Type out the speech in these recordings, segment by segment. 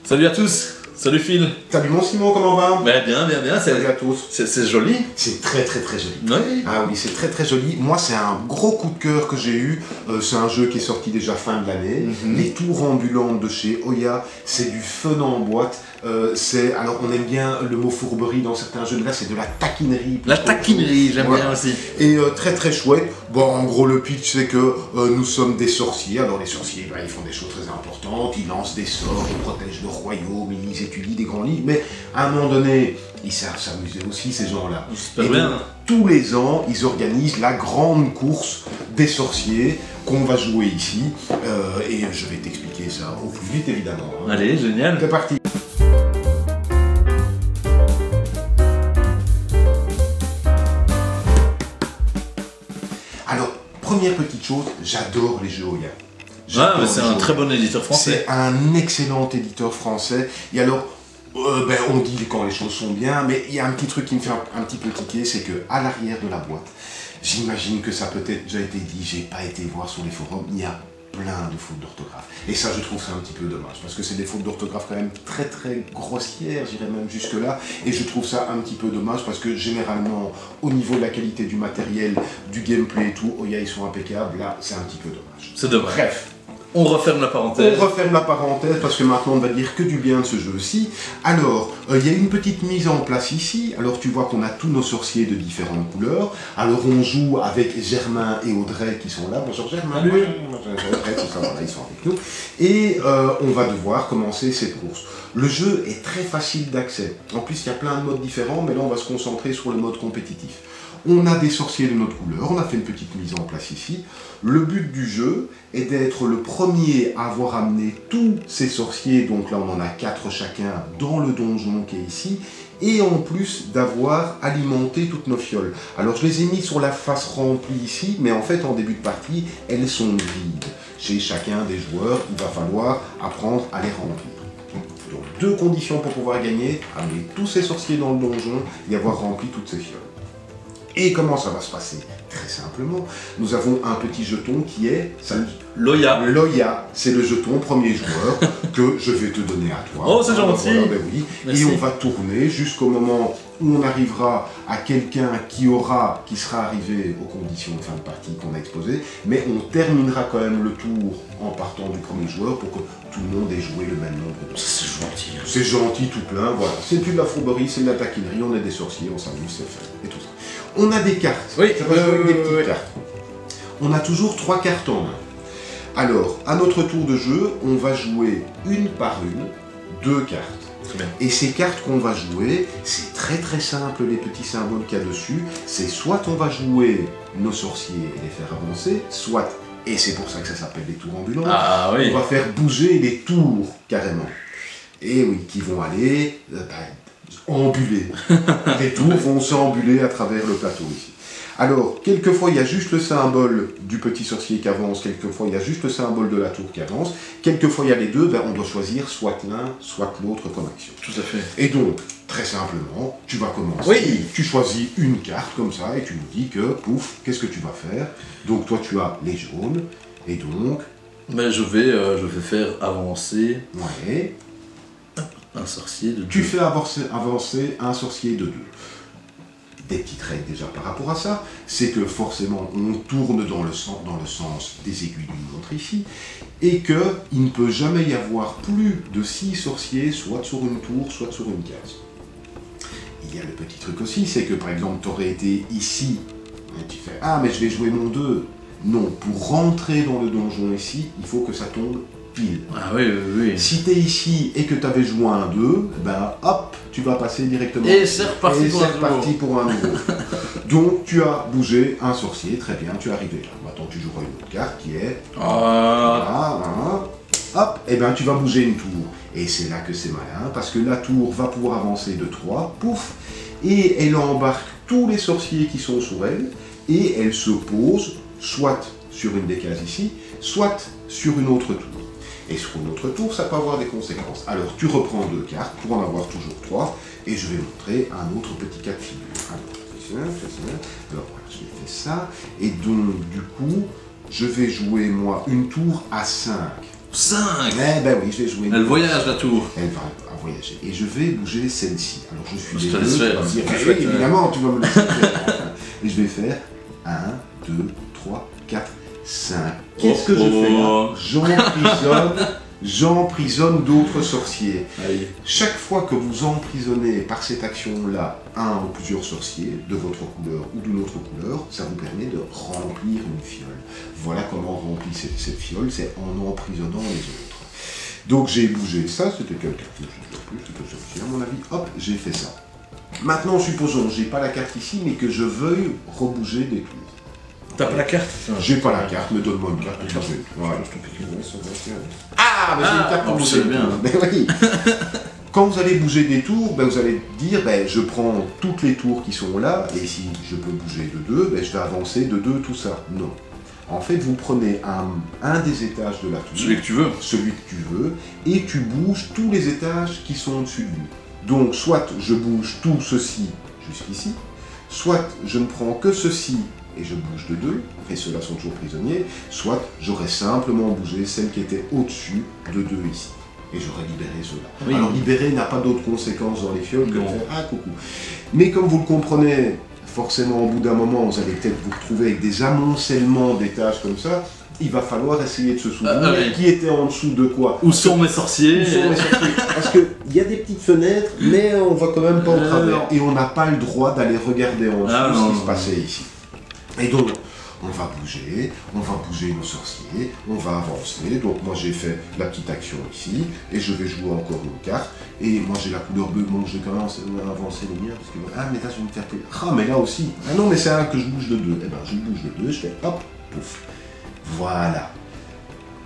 Salut à tous, salut Phil. Salut mon Simon, comment va? Ben, bien, Salut à tous. C'est joli. C'est très joli. Oui. Ah oui, c'est très joli. Moi, c'est un gros coup de cœur que j'ai eu. C'est un jeu qui est sorti déjà fin de l'année. Les tours ambulantes de chez Oya, c'est du fun en boîte. Alors, on aime bien le mot fourberie dans certains jeux, mais là, c'est de la taquinerie. La taquinerie, j'aime bien aussi. Et très chouette. Bon, en gros, le pitch, c'est que nous sommes des sorciers. Alors, les sorciers, ils font des choses très importantes. Ils lancent des sorts, ils protègent le royaume, ils étudient des grands livres. Mais à un moment donné, ils savent s'amuser aussi, ces gens-là. Et bien. Tous les ans, ils organisent la grande course des sorciers qu'on va jouer ici. Et je vais t'expliquer ça au plus vite, évidemment. Allez, génial. C'est parti. Alors, première petite chose, j'adore les jeux Oya. Ah, c'est un très bon éditeur français. C'est un excellent éditeur français. Et alors, on dit quand les choses sont bien, mais il y a un petit truc qui me fait un petit peu tiquer, c'est qu'à l'arrière de la boîte, j'imagine que ça a peut-être déjà été dit, j'ai pas été voir sur les forums, il y a plein de fautes d'orthographe. Et ça, je trouve ça un petit peu dommage, parce que c'est des fautes d'orthographe quand même très grossières, j'irais même jusque-là, et je trouve ça un petit peu dommage, parce que généralement, au niveau de la qualité du matériel, du gameplay et tout, Oya, ils sont impeccables, là, c'est un petit peu dommage. C'est dommage. Bref. On referme la parenthèse. On referme la parenthèse parce que maintenant on va dire que du bien de ce jeu-ci. Alors, il y a une petite mise en place ici. Alors tu vois qu'on a tous nos sorciers de différentes couleurs. Alors on joue avec Germain et Audrey qui sont là. Bonjour Germain. Salut. Audrey, c'est ça, voilà, ils sont avec nous. Et on va devoir commencer cette course. Le jeu est très facile d'accès. En plus, il y a plein de modes différents, mais là on va se concentrer sur le mode compétitif. On a des sorciers de notre couleur, on a fait une petite mise en place ici. Le but du jeu est d'être le premier à avoir amené tous ces sorciers, donc là on en a 4 chacun dans le donjon qui est ici, et en plus d'avoir alimenté toutes nos fioles. Alors je les ai mis sur la face remplie ici, mais en fait en début de partie, elles sont vides. Chez chacun des joueurs, il va falloir apprendre à les remplir. Donc 2 conditions pour pouvoir gagner, amener tous ces sorciers dans le donjon et avoir rempli toutes ces fioles. Et comment ça va se passer? Très simplement, nous avons un petit jeton qui est L'Oya. L'Oya, c'est le jeton premier joueur que je vais te donner à toi. Oh, c'est gentil. Voilà, oui. Merci. Et on va tourner jusqu'au moment où on arrivera à quelqu'un qui sera arrivé aux conditions de fin de partie qu'on a exposées, mais on terminera quand même le tour en partant du premier joueur pour que tout le monde ait joué le même nombre de tours. C'est gentil. C'est gentil tout plein, voilà. C'est plus de la fourberie, c'est de la taquinerie, on est des sorciers, on s'amuse, c'est fait, et tout ça. On a des cartes. Oui, Ça va jouer avec des petites cartes. On a toujours 3 cartes en main. Alors, à notre tour de jeu, on va jouer une par une, 2 cartes. Très bien. Et ces cartes qu'on va jouer, c'est très simple, les petits symboles qu'il y a dessus. C'est soit on va jouer nos sorciers et les faire avancer, soit, et c'est pour ça que ça s'appelle les tours ambulants, Ah oui. on va faire bouger les tours carrément. Et oui, qui vont aller ambuler. Les tours vont s'ambuler à travers le plateau ici. Alors, quelquefois, il y a juste le symbole du petit sorcier qui avance, quelquefois, il y a juste le symbole de la tour qui avance, quelquefois, il y a les deux, on doit choisir soit l'un, soit l'autre comme action. Tout à fait. Et donc, très simplement, tu vas commencer, Oui. Tu choisis une carte comme ça, et tu nous dis que, pouf, qu'est-ce que tu vas faire? Donc, toi, tu as les jaunes, et donc... Mais je vais faire avancer Ouais... un sorcier de 2. Tu fais avancer un sorcier de 2. Des petites règles déjà par rapport à ça, c'est que forcément on tourne dans le sens des aiguilles d'une montre ici, et qu'il ne peut jamais y avoir plus de 6 sorciers, soit sur une tour, soit sur une case. Il y a le petit truc aussi, c'est que par exemple tu aurais été ici, et tu fais « Ah mais je vais jouer mon 2 ». Non, pour rentrer dans le donjon ici, il faut que ça tombe pile. Ah oui. Si tu es ici et que tu avais joué un 2, ben hop, tu vas passer directement. Et c'est reparti pour un nouveau. Donc tu as bougé un sorcier, très bien, tu es arrivé là. Maintenant tu joueras une autre carte qui est... Hop, et ben tu vas bouger une tour. Et c'est là que c'est malin, parce que la tour va pouvoir avancer de 3, pouf, et elle embarque tous les sorciers qui sont sur elle, et elle se pose soit sur une des cases ici, soit sur une autre tour. Et sur une autre tour, ça peut avoir des conséquences. Alors, tu reprends 2 cartes pour en avoir toujours 3, et je vais montrer un autre petit cas de figure. Alors, voilà, je vais faire ça, et donc, du coup, je vais jouer, moi, une tour à 5. 5. Eh ben oui, je vais jouer. Elle voyage la tour. Elle va voyager. Et je vais bouger celle-ci. Alors je suis Je te les laisse deux, faire, tu vas me c'est dire, plus oui, chouette, évidemment, tu vas me laisser faire. Et je vais faire 1, 2, 3, 4, 5. Qu'est-ce que je fais là? J'emprisonne d'autres sorciers. Allez. Chaque fois que vous emprisonnez par cette action-là un ou plusieurs sorciers de votre couleur ou d'une autre couleur, ça vous permet de remplir une fiole. Voilà comment on remplit cette fiole, c'est en emprisonnant les autres. Donc j'ai bougé ça, c'était quelle carte? Je ne sais plus, c'était celle-ci à mon avis. Hop, j'ai fait ça. Maintenant, supposons, j'ai pas la carte ici, mais que je veuille rebouger des tours. T'as pas la carte? J'ai pas la carte, mais donne-moi une carte. Voilà. Ah, mais j'ai une carte pour Oh, bouger. c'est bien. Mais oui. Quand vous allez bouger des tours, ben, vous allez dire, ben, je prends toutes les tours qui sont là, et si je peux bouger de 2, ben, je vais avancer de 2 tout ça. Non. En fait, vous prenez un des étages de la tour, Celui que tu veux. celui que tu veux, et tu bouges tous les étages qui sont au-dessus de lui. Donc, soit je bouge tout ceci jusqu'ici, soit je ne prends que ceci et je bouge de 2, et ceux-là sont toujours prisonniers, soit j'aurais simplement bougé celle qui était au-dessus de 2 ici. Et j'aurais libéré ceux-là. Oui. Alors libérer n'a pas d'autres conséquences dans les fioles que de Non. faire « Ah, coucou ». Mais comme vous le comprenez, forcément au bout d'un moment, vous allez peut-être vous retrouver avec des amoncellements d'étages comme ça, il va falloir essayer de se souvenir oui. qui était en dessous de quoi. Où sont mes sorciers? Où sont les sorciers? Parce qu'il y a des petites fenêtres, mais on va quand même pas au travers. non. Et on n'a pas le droit d'aller regarder en dessous Ah, ce non, qui se non. passait ici. Et donc, on va bouger nos sorciers, on va avancer. Donc moi j'ai fait la petite action ici, et je vais jouer encore une carte. Et moi j'ai la couleur bleue, donc je vais quand même avancer les miens. Parce que, ah mais là je vais me faire plaisir. Ah mais là aussi. Ah non mais c'est là que je bouge de 2. Eh ben je bouge de 2, je fais hop, pouf. Voilà.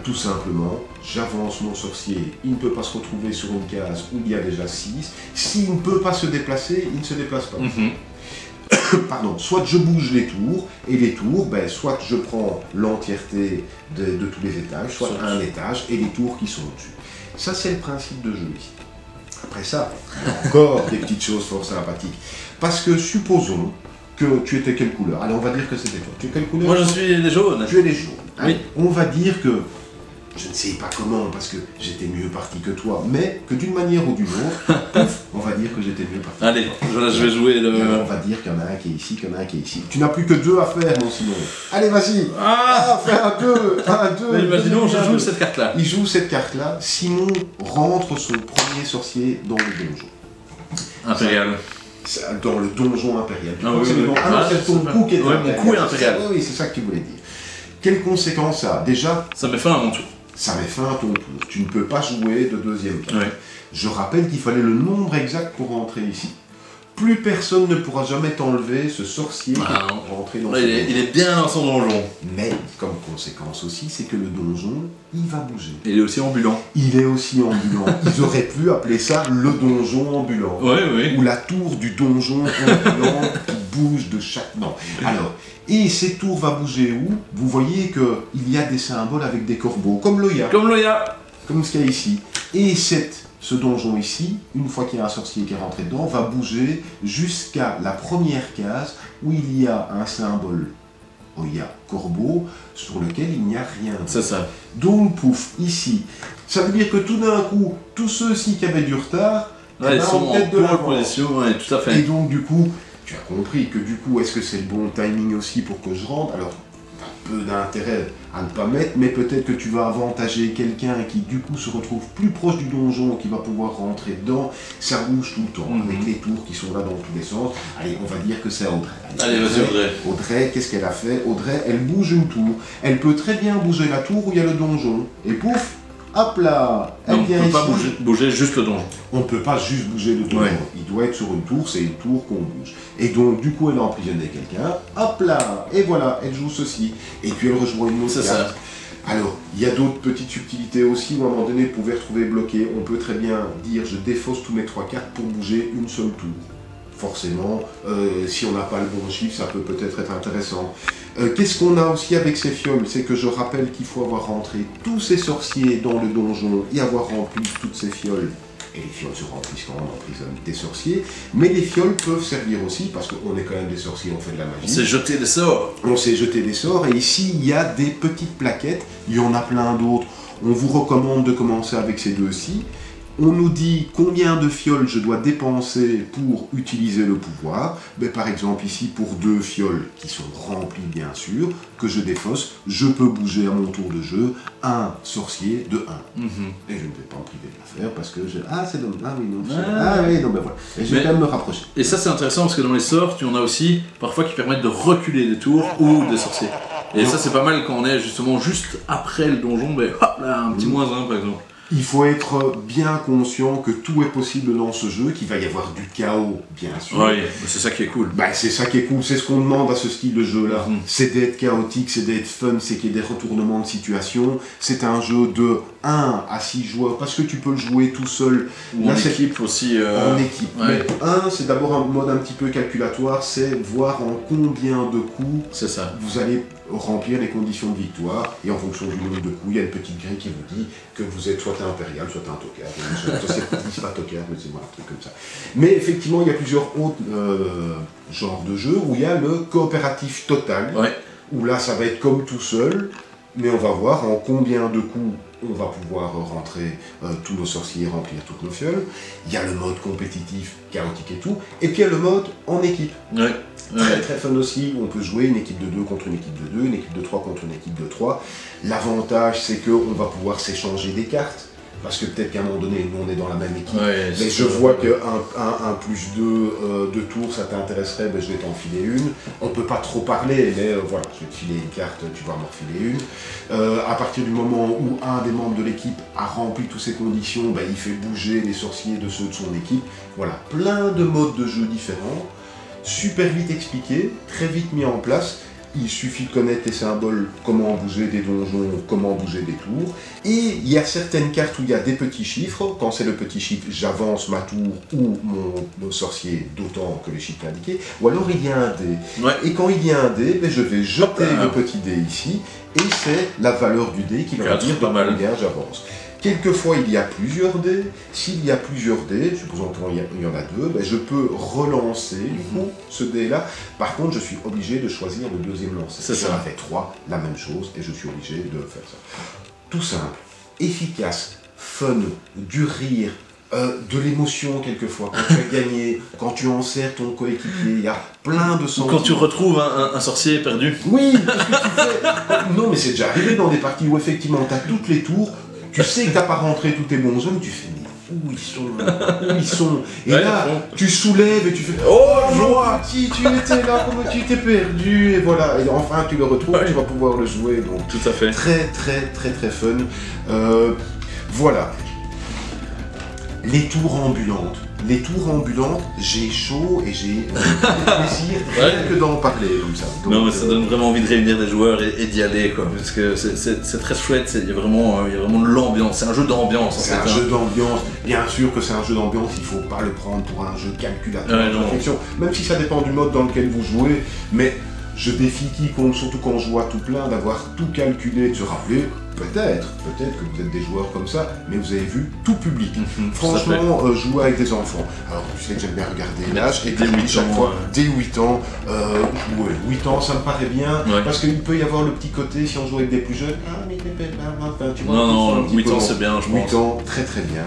Tout simplement, j'avance mon sorcier, il ne peut pas se retrouver sur une case où il y a déjà 6. S'il ne peut pas se déplacer, il ne se déplace pas. Pardon, soit je bouge les tours, et les tours, ben, soit je prends l'entièreté de tous les étages, soit un étage, et les tours qui sont au-dessus. Ça, c'est le principe de jeu ici. Après ça, il y a encore des petites choses fort sympathiques. Parce que supposons que tu étais quelle couleur? Allez, on va dire que c'était toi. Tu es quelle couleur? Moi je suis les jaunes. Tu es les jaunes. Oui. On va dire que, je ne sais pas comment, parce que j'étais mieux parti que toi, mais que d'une manière ou d'une autre, on va dire que j'étais mieux parti. Allez, je vais jouer Et alors, le... on va dire qu'il y en a un qui est ici, qu'il y en a un qui est ici. Tu n'as plus que 2 à faire, mon Simon. Allez, vas-y. Ah, Fais un 2, un 2. mais imaginons, je joue cette carte-là. Il joue cette carte-là. Simon rentre son premier sorcier dans le donjon. Impérial. C'est dans le donjon impérial. Ah oui, C'est oui, le don- oui. Ah non, Ah, c'est ton c'est coup qui est ouais, mon impérial. coup est impérial. Oui, c'est ça que tu voulais dire. Quelles conséquences ça a? Déjà, Ça met fin à mon tour. ça met fin à ton tour. Tu ne peux pas jouer de deuxième carte. Ouais. Je rappelle qu'il fallait le nombre exact pour rentrer ici. Plus personne ne pourra jamais t'enlever ce sorcier qui Ah, est rentré dans Là, ce il donjon. est bien dans son donjon. Mais, comme conséquence aussi, c'est que le donjon, il va bouger. Il est aussi ambulant. Il est aussi ambulant. Ils auraient pu appeler ça le donjon ambulant. Oui, oui. Ou la tour du donjon ambulant qui bouge de chaque... Non. Alors, et ces tours va bouger où? Vous voyez qu'il y a des symboles avec des corbeaux, comme Loya, Comme Loya. comme ce qu'il y a ici. Et ce donjon ici, une fois qu'il y a un sorcier qui est rentré dedans, va bouger jusqu'à la première case où il y a un symbole Oya, corbeau, sur lequel il n'y a rien. C'est ça. Donc, pouf, ici. Ça veut dire que tout d'un coup, tous ceux-ci qui avaient du retard, Ouais, eh ils ben, sont ont en peut-être de pole l'avance. position, ouais, tout à Et fait. donc, du coup, tu as compris que du coup, est-ce que c'est le bon timing aussi pour que je rentre? Alors, peu d'intérêt à ne pas mettre, mais peut-être que tu vas avantager quelqu'un qui du coup se retrouve plus proche du donjon, qui va pouvoir rentrer dedans. Ça bouge tout le temps, avec les tours qui sont là dans tous les sens. Allez, on va dire que c'est Audrey. Allez, vas-y, Audrey. Audrey, qu'est-ce qu'elle a fait? Audrey, elle bouge une tour. Elle peut très bien bouger la tour où il y a le donjon. Et pouf, hop là, elle On ne vient peut ici. pas bouger juste le donjon. On ne peut pas juste bouger le donjon. Ouais. Il doit être sur une tour, c'est une tour qu'on bouge. Et donc, du coup, elle a emprisonné quelqu'un. Hop là, et voilà, elle joue ceci. Et puis elle rejoint une autre C'est carte. ça. Alors, il y a d'autres petites subtilités aussi, où à un moment donné, vous pouvez retrouver bloqué. On peut très bien dire, je défausse tous mes 3 cartes pour bouger une seule tour. Forcément, si on n'a pas le bon chiffre, ça peut peut-être être intéressant. Qu'est-ce qu'on a aussi avec ces fioles? C'est que je rappelle qu'il faut avoir rentré tous ces sorciers dans le donjon et avoir rempli toutes ces fioles. Et les fioles se remplissent quand on emprisonne des sorciers. Mais les fioles peuvent servir aussi, parce qu'on est quand même des sorciers, on fait de la magie. On s'est jeté des sorts. On s'est jeté des sorts, et ici, il y a des petites plaquettes. Il y en a plein d'autres. On vous recommande de commencer avec ces deux-ci. On nous dit combien de fioles je dois dépenser pour utiliser le pouvoir. Ben, par exemple ici pour 2 fioles qui sont remplies bien sûr, que je défausse, je peux bouger à mon tour de jeu un sorcier de 1. Et je ne vais pas en priver de la faire parce que je... Ah c'est dommage, ah oui non, ben voilà. Et je vais quand même me rapprocher. Et ça c'est intéressant parce que dans les sorts, tu en as aussi parfois qui permettent de reculer des tours ou des sorciers. Et ça c'est pas mal quand on est justement juste après le donjon, ben hop là, un petit -1 par exemple. Il faut être bien conscient que tout est possible dans ce jeu, qu'il va y avoir du chaos, bien sûr. Oui, c'est ça qui est cool. Bah, c'est ça qui est cool, c'est ce qu'on demande à ce style de jeu-là. C'est d'être chaotique, c'est d'être fun, c'est qu'il y ait des retournements de situation. C'est un jeu de 1 à 6 joueurs, parce que tu peux le jouer tout seul. Ou en équipe aussi. En équipe. Ouais. Mais 1, c'est d'abord un mode un petit peu calculatoire, c'est voir en combien de coups vous allez remplir les conditions de victoire, et en fonction du nombre de coups, il y a une petite grille qui vous dit que vous êtes soit un impérial, soit un tocard. C'est pas tocard, mais c'est voilà, un truc comme ça. Mais effectivement, il y a plusieurs autres genres de jeux où il y a le coopératif total, où là, ça va être comme tout seul, mais on va voir en combien de coups on va pouvoir rentrer tous nos sorciers et remplir toutes nos fioles. Il y a le mode compétitif, chaotique et tout, et puis il y a le mode en équipe. Très très fun aussi, où on peut jouer une équipe de 2 contre une équipe de 2, une équipe de 3 contre une équipe de 3. L'avantage c'est qu'on va pouvoir s'échanger des cartes, parce que peut-être qu'à un moment donné, nous on est dans la même équipe, mais je vois qu'un +2 de tour ça t'intéresserait, ben je vais t'en filer une. On peut pas trop parler, mais voilà, je vais te filer une carte, tu vas m'en filer une. À partir du moment où un des membres de l'équipe a rempli toutes ces conditions, ben, il fait bouger les sorciers de ceux de son équipe. Voilà, plein de modes de jeu différents. Super vite expliqué, très vite mis en place. Il suffit de connaître les symboles, comment bouger des donjons, comment bouger des tours. Et il y a certaines cartes où il y a des petits chiffres. Quand c'est le petit chiffre, j'avance ma tour ou mon sorcier d'autant que les chiffres indiqués. Ou alors il y a un dé. Et quand il y a un dé, ben, je vais jeter le petit dé ici. Et c'est la valeur du dé qui va me dire de combien j'avance. Quelquefois, il y a plusieurs dés. S'il y a plusieurs dés, supposons qu'il y en a 2, ben je peux relancer du coup ce dé-là. Par contre, je suis obligé de choisir le deuxième lancer. Si j'en avais 3, la même chose, et je suis obligé de faire ça. Tout simple, efficace, fun, du rire, de l'émotion quelquefois, quand tu as gagné, quand tu enserres ton coéquipier, il y a plein de sentiments. Quand tu retrouves un sorcier perdu. Oui, qu'est-ce que tu fais? Non, mais c'est déjà arrivé dans des parties où effectivement tu as toutes les tours, tu sais que tu n'as pas rentré tous tes bons hommes, tu fais mais où ils sont, où ils sont. Et là, tu soulèves et tu fais oh joie, si tu étais là, comment tu t'es perdu, et voilà. Et enfin tu le retrouves, tu vas pouvoir le jouer. Donc tout à fait. Très très très très fun. Voilà. Les tours ambulantes. Les tours ambulantes, j'ai chaud et j'ai plaisir rien que d'en parler comme ça. Donc, non mais ça donne vraiment envie de réunir des joueurs et d'y aller quoi, parce que c'est très chouette, il y a vraiment de l'ambiance, c'est un jeu d'ambiance en fait. C'est un jeu d'ambiance, bien sûr que c'est un jeu d'ambiance, il ne faut pas le prendre pour un jeu calculateur de réflexion, même si ça dépend du mode dans lequel vous jouez, mais je défie quiconque, surtout quand je joue à tout plein, d'avoir tout calculé, de se rappeler. Peut-être que vous êtes des joueurs comme ça, mais vous avez vu tout public. Franchement, jouer avec des enfants. Alors, tu sais que j'aime bien regarder l'âge, et dès 8 chaque fois, dès 8 ans, jouer. 8 ans, ça me paraît bien, parce qu'il peut y avoir le petit côté, si on joue avec des plus jeunes, ah, mais tu vois, non, 8 ans c'est bien, je pense. 8 ans, très très bien.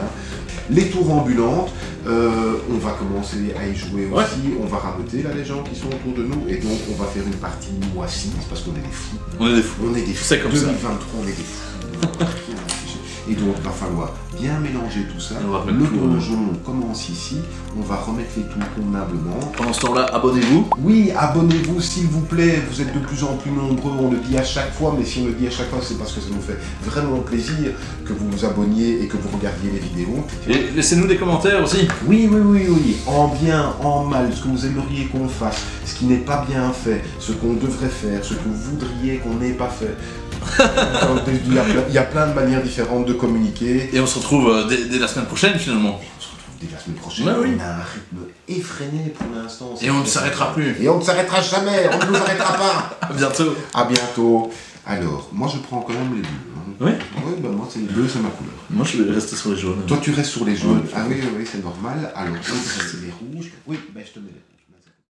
Les tours ambulantes, on va commencer à y jouer aussi, on va raboter là les gens qui sont autour de nous, et donc on va faire une partie nous à 6, parce qu'on est des fous. On est des fous. On est des fous. C'est comme 2023, ça. on est des fous. Et donc, il va falloir bien mélanger tout ça. Le donjon commence ici. On va remettre les tours convenablement. Pendant ce temps-là, abonnez-vous. Oui, abonnez-vous s'il vous plaît. Vous êtes de plus en plus nombreux. On le dit à chaque fois, mais si on le dit à chaque fois, c'est parce que ça nous fait vraiment plaisir que vous vous abonniez et que vous regardiez les vidéos. Et laissez-nous des commentaires aussi. Oui. En bien, en mal, ce que vous aimeriez qu'on fasse, ce qui n'est pas bien fait, ce qu'on devrait faire, ce que vous voudriez qu'on n'ait pas fait. Il y a plein de manières différentes de communiquer. Et on se retrouve dès la semaine prochaine finalement. On se retrouve dès la semaine prochaine. Bah oui. On a un rythme effréné pour l'instant. Et on ne s'arrêtera plus. Et on ne s'arrêtera jamais. On ne nous arrêtera pas. À bientôt. À bientôt. Alors, moi je prends quand même les bleus. Hein. Oui. Oui, ben moi c'est les bleus, c'est ma couleur. Moi je vais rester sur les jaunes. Toi tu restes sur les jaunes. Ah oui, c'est normal. Alors, toi tu restes les rouges. Oui, ben je te mets les rouges.